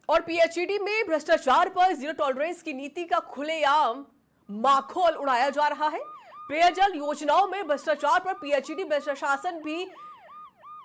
और पीएचईडी में भ्रष्टाचार पर जीरो टॉलरेंस की नीति का खुलेआम माखौल उड़ाया जा रहा है। पेयजल योजनाओं में भ्रष्टाचार पर पीएचईडी प्रशासन भी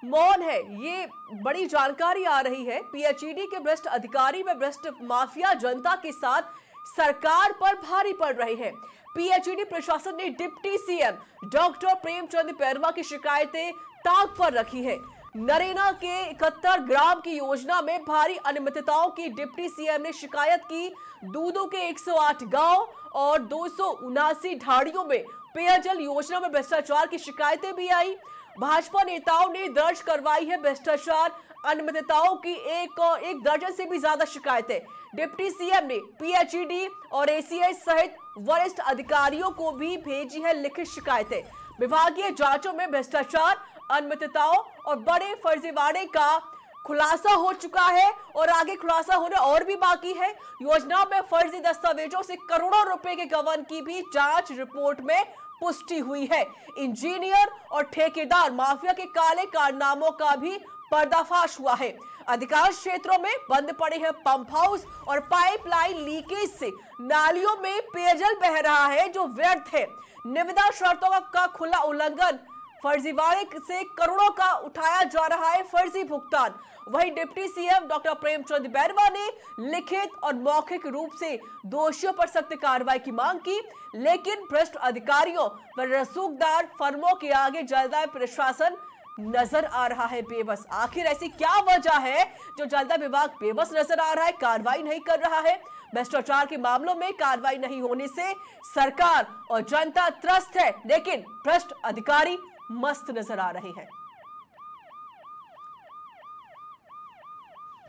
मौन है, ये बड़ी जानकारी आ रही है। पीएचईडी के भ्रष्ट अधिकारी व भ्रष्ट माफिया जनता के साथ सरकार पर भारी पड़ रहे हैं। पीएचईडी प्रशासन ने deputy CM doctor Premchand Bairwa की शिकायतें ताक पर रखी है। नरेगा के 71 ग्राम की योजना में भारी अनियमितताओं की डिप्टी सीएम ने शिकायत की। दूदू के 108 गांव और 279 ढाड़ियों में पेयजल योजना में भ्रष्टाचार की शिकायतें भी आई। भाजपा नेताओं ने दर्ज करवाई है भ्रष्टाचार अनियमितताओं की एक दर्जन से भी ज्यादा शिकायतें। डिप्टी सीएम ने पीएचईडी और एसीएस सहित वरिष्ठ अधिकारियों को भी भेजी है लिखित शिकायतें। विभागीय जांचों में भ्रष्टाचार अनियमितताओं और बड़े फर्जीवाड़े का खुलासा हो चुका है और आगे खुलासा होने और भी बाकी है। योजना में फर्जी दस्तावेजों से करोड़ों रुपए के गबन की भी जांच रिपोर्ट में पुष्टि हुई है। इंजीनियर और ठेकेदार माफिया के काले कारनामों का भी पर्दाफाश हुआ है। अधिकांश क्षेत्रों में बंद पड़े हैं पंप हाउस और पाइपलाइन लीकेज से नालियों में पेयजल बह रहा है जो व्यर्थ है। निविदा शर्तों का खुला उल्लंघन, फर्जीवाड़े से करोड़ों का उठाया जा रहा है फर्जी भुगतान। वहीं deputy CM doctor Premchand Bairwa ने लिखित और मौखिक रूप से दोषियों पर सख्त कार्रवाई की मांग की, लेकिन भ्रष्ट अधिकारियों व रसूखदार फर्मों के आगे जलदाय प्रशासन नजर आ रहा है बेबस। आखिर ऐसी क्या वजह है जो जलदाय विभाग बेबस नजर आ रहा है, कार्रवाई नहीं कर रहा है? भ्रष्टाचार के मामलों में कार्रवाई नहीं होने से सरकार और जनता त्रस्त है, लेकिन भ्रष्ट अधिकारी मस्त नजर आ रहे हैं।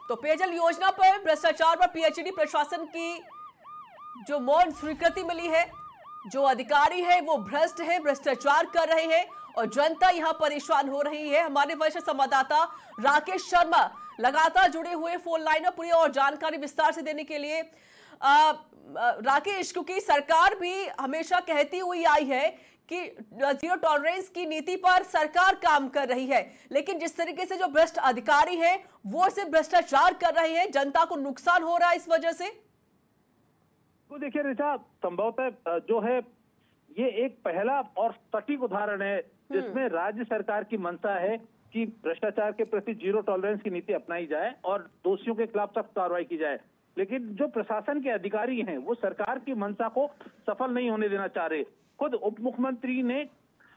तो पेयजल योजना पर भ्रष्टाचार पर पीएचईडी प्रशासन की जो मौन स्वीकृति मिली है, जो अधिकारी है वो भ्रष्ट है, भ्रष्टाचार कर रहे हैं और जनता यहां परेशान हो रही है। हमारे वरिष्ठ संवाददाता राकेश शर्मा लगातार जुड़े हुए फोन लाइन में पूरी और जानकारी विस्तार से देने के लिए। राकेश, क्योंकि सरकार भी हमेशा कहती हुई आई है कि जीरो टॉलरेंस की नीति पर सरकार काम कर रही है, लेकिन जिस तरीके से जो भ्रष्ट अधिकारी हैं वो सिर्फ भ्रष्टाचार कर रहे हैं, जनता को नुकसान हो रहा है इस वजह से। तो देखिए ऋचा, संभवतः जो है ये एक पहला और सटीक उदाहरण है जिसमें राज्य सरकार की मंशा है कि भ्रष्टाचार के प्रति जीरो टॉलरेंस की नीति अपनाई जाए और दोषियों के खिलाफ सख्त कार्रवाई की जाए। लेकिन जो प्रशासन के अधिकारी हैं वो सरकार की मंशा को सफल नहीं होने देना चाह रहे। खुद उप मुख्यमंत्री ने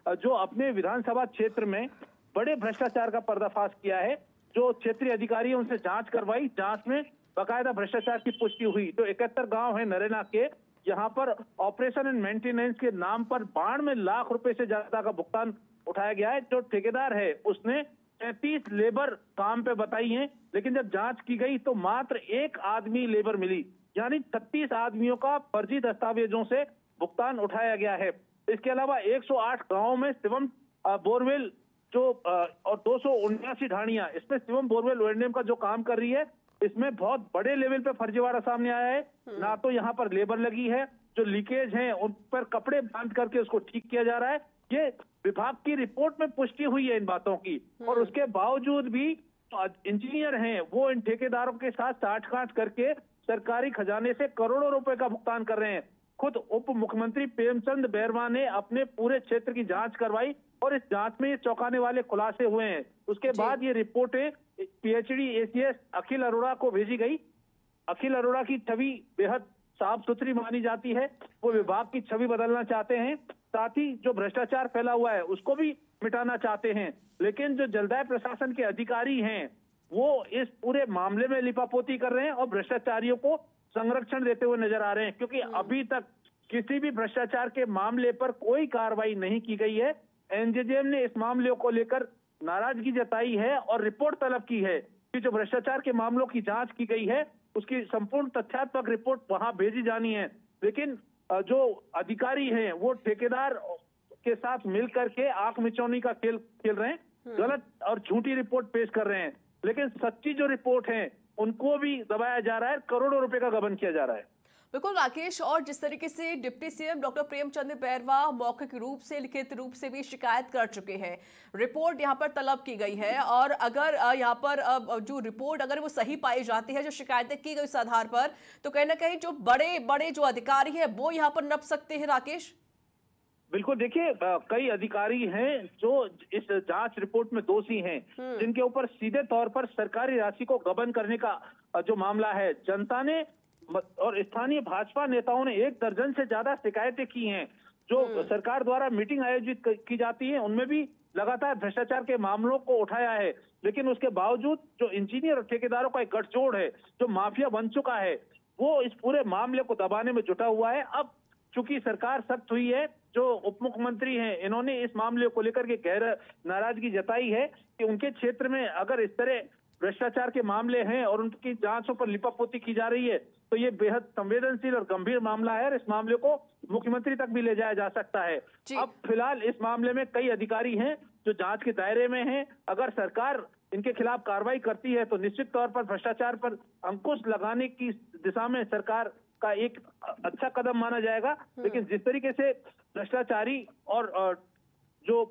जो अपने विधानसभा क्षेत्र में बड़े भ्रष्टाचार का पर्दाफाश किया है, जो क्षेत्रीय अधिकारी हैं उनसे जांच करवाई, जांच में बाकायदा भ्रष्टाचार की पुष्टि हुई। जो 71 गांव है नरेगा के, यहाँ पर ऑपरेशन एंड मेंटेनेंस के नाम पर 92 लाख रुपए से ज्यादा का भुगतान उठाया गया है। जो ठेकेदार है उसने 33 लेबर काम पे बताई हैं, लेकिन जब जांच की गई तो मात्र एक आदमी लेबर मिली, यानी 36 आदमियों का फर्जी दस्तावेजों से भुगतान उठाया गया है। इसके अलावा 108 गांवों में शिवम बोरवेल जो और 279 ढाणियां, इसमें शिवम बोरवेल ओएनडीएम का जो काम कर रही है, इसमें बहुत बड़े लेवल पे फर्जीवाड़ा सामने आया है। ना तो यहाँ पर लेबर लगी है, जो लीकेज है उन पर कपड़े बांध करके उसको ठीक किया जा रहा है। ये विभाग की रिपोर्ट में पुष्टि हुई है इन बातों की, और उसके बावजूद भी इंजीनियर हैं वो इन ठेकेदारों के साथ साठगांठ करके सरकारी खजाने से करोड़ों रुपए का भुगतान कर रहे हैं। खुद उप मुख्यमंत्री प्रेमचंद बैरवा ने अपने पूरे क्षेत्र की जांच करवाई और इस जांच में ये चौंकाने वाले खुलासे हुए हैं। उसके बाद ये रिपोर्टें पीएचईडी एसीएस अखिल अरोड़ा को भेजी गई। अखिल अरोड़ा की छवि बेहद साफ सुथरी मानी जाती है, वो विभाग की छवि बदलना चाहते हैं, साथ ही जो भ्रष्टाचार फैला हुआ है उसको भी मिटाना चाहते हैं। लेकिन जो जलदाय प्रशासन के अधिकारी हैं वो इस पूरे मामले में लिपापोती कर रहे हैं और भ्रष्टाचारियों को संरक्षण देते हुए नजर आ रहे हैं, क्योंकि अभी तक किसी भी भ्रष्टाचार के मामले पर कोई कार्रवाई नहीं की गई है। एनजेजेएम ने इस मामले को लेकर नाराजगी जताई है और रिपोर्ट तलब की है कि जो भ्रष्टाचार के मामलों की जांच की गई है उसकी संपूर्ण तथ्यात्मक रिपोर्ट वहां भेजी जानी है। लेकिन जो अधिकारी हैं वो ठेकेदार के साथ मिलकर के आंख मिचौनी का खेल खेल रहे हैं, गलत और झूठी रिपोर्ट पेश कर रहे हैं। लेकिन सच्ची जो रिपोर्ट है उनको भी दबाया जा रहा है, करोड़ों रुपए का गबन किया जा रहा है। बिल्कुल राकेश, और जिस तरीके से deputy CM doctor Premchand Bairwa मौखिक रूप से, लिखित रूप से भी शिकायत कर चुके हैं, रिपोर्ट यहां पर तलब की गई है, और अगर यहां पर जो रिपोर्ट अगर वो सही पाई जाती है, जो शिकायतें की गई उस आधार पर, तो कहीं ना कहीं जो बड़े बड़े जो अधिकारी हैं वो यहां पर नप सकते हैं। राकेश, बिल्कुल, देखिए कई अधिकारी हैं जो इस जांच रिपोर्ट में दोषी हैं, जिनके ऊपर सीधे तौर पर सरकारी राशि को गबन करने का जो मामला है। जनता ने और स्थानीय भाजपा नेताओं ने 1 दर्जन से ज्यादा शिकायतें की हैं। जो सरकार द्वारा मीटिंग आयोजित की जाती है, उनमें भी लगातार भ्रष्टाचार के मामलों को उठाया है, लेकिन उसके बावजूद जो इंजीनियर और ठेकेदारों का एक गठजोड़ है, जो माफिया बन चुका है, वो इस पूरे मामले को दबाने में जुटा हुआ है। अब चूंकि सरकार सख्त हुई है, जो उप मुख्यमंत्री हैं, इन्होंने इस मामले को लेकर के गहरा नाराजगी जताई है कि उनके क्षेत्र में अगर इस तरह भ्रष्टाचार के मामले हैं और उनकी जांचों पर लिपापोती की जा रही है, तो ये बेहद संवेदनशील और गंभीर मामला है और इस मामले को मुख्यमंत्री तक भी ले जाया जा सकता है। अब फिलहाल इस मामले में कई अधिकारी हैं जो जांच के दायरे में हैं। अगर सरकार इनके खिलाफ कार्रवाई करती है तो निश्चित तौर पर भ्रष्टाचार पर अंकुश लगाने की दिशा में सरकार का एक अच्छा कदम माना जाएगा। लेकिन जिस तरीके से भ्रष्टाचारी और जो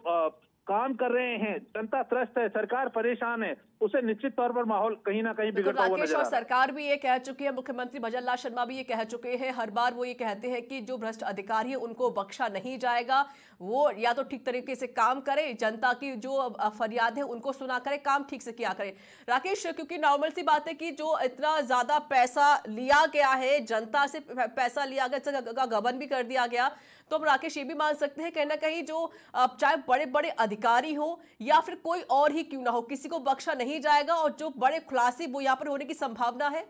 काम कर रहे हैं, जनता त्रस्त है, सरकार परेशान है, उसे निश्चित तौर पर माहौल कहीं ना कहीं बिगड़ता हुआ नजर आ रहा है। सरकार भी ये कह चुकी है, मुख्यमंत्री भजन लाल शर्मा भी ये कह चुके हैं, हर बार वो ये कहते हैं कि जो भ्रष्ट अधिकारी है उनको बख्शा नहीं जाएगा, वो या तो ठीक तरीके से काम करे, जनता की जो फरियाद है उनको सुना करे, काम ठीक से किया करे। राकेश, क्योंकि नॉर्मल सी बात है कि जो इतना ज्यादा पैसा लिया गया है, जनता से पैसा लिया गया, गबन भी कर दिया गया, तो हम राकेश ये भी मान सकते हैं कहीं ना कहीं जो चाहे बड़े बड़े अधिकारी हो या फिर कोई और ही क्यों ना हो, किसी को बख्शा नहीं जाएगा और जो बड़े खुलासे वो यहाँ पर होने की संभावना है।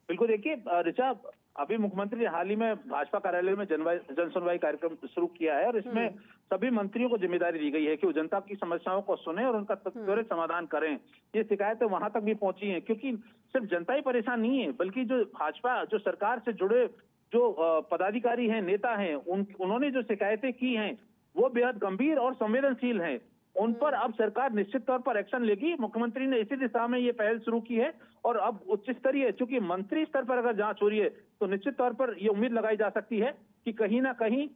बिल्कुल, देखिए ऋचा, अभी मुख्यमंत्री ने हाल ही में भाजपा कार्यालय में जन सुनवाई कार्यक्रम शुरू किया है और इसमें सभी मंत्रियों को जिम्मेदारी दी गई है कि वो जनता की समस्याओं को सुने और उनका त्वरित समाधान करें। ये शिकायतें वहां तक भी पहुंची हैं, क्योंकि सिर्फ जनता ही परेशान नहीं है, बल्कि जो भाजपा, जो सरकार से जुड़े जो पदाधिकारी हैं, नेता हैं, उन्होंने जो शिकायतें की हैं वो बेहद गंभीर और संवेदनशील हैं। उन पर अब सरकार निश्चित तौर पर एक्शन लेगी। मुख्यमंत्री ने इसी दिशा में ये पहल शुरू की है और अब उच्च स्तरीय, चूंकि मंत्री स्तर पर अगर जांच हो रही है तो निश्चित तौर पर ये उम्मीद लगाई जा सकती है कि कहीं ना कहीं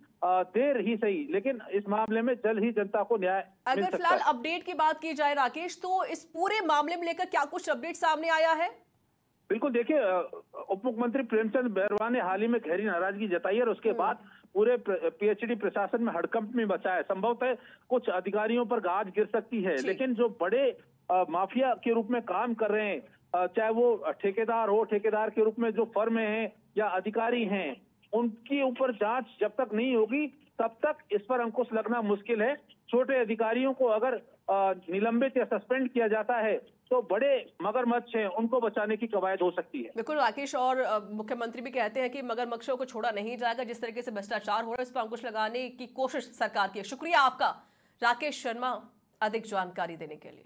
देर ही सही, लेकिन इस मामले में जल्द ही जनता को न्याय मिल सकता है। अगर फिलहाल अपडेट की बात की जाए राकेश, तो इस पूरे मामले में लेकर क्या कुछ अपडेट सामने आया है? बिल्कुल, देखिए उप मुख्यमंत्री प्रेमचंद बैरवा ने हाल ही में गहरी नाराजगी जताई है और उसके बाद पूरे पीएचडी प्रशासन में हड़कंप में मचा है। संभवतः कुछ अधिकारियों पर गाज गिर सकती है, लेकिन जो बड़े माफिया के रूप में काम कर रहे हैं, चाहे वो ठेकेदार हो, ठेकेदार के रूप में जो फर्म हैं या अधिकारी हैं, उनके ऊपर जांच जब तक नहीं होगी तब तक इस पर अंकुश लगना मुश्किल है। छोटे अधिकारियों को अगर निलंबित या सस्पेंड किया जाता है तो बड़े मगरमच्छ हैं, उनको बचाने की कवायद हो सकती है। बिल्कुल राकेश, और मुख्यमंत्री भी कहते हैं कि मगरमच्छों को छोड़ा नहीं जाएगा। जिस तरीके से भ्रष्टाचार हो रहा है इस पर अंकुश लगाने की कोशिश सरकार की है। शुक्रिया आपका राकेश शर्मा अधिक जानकारी देने के लिए।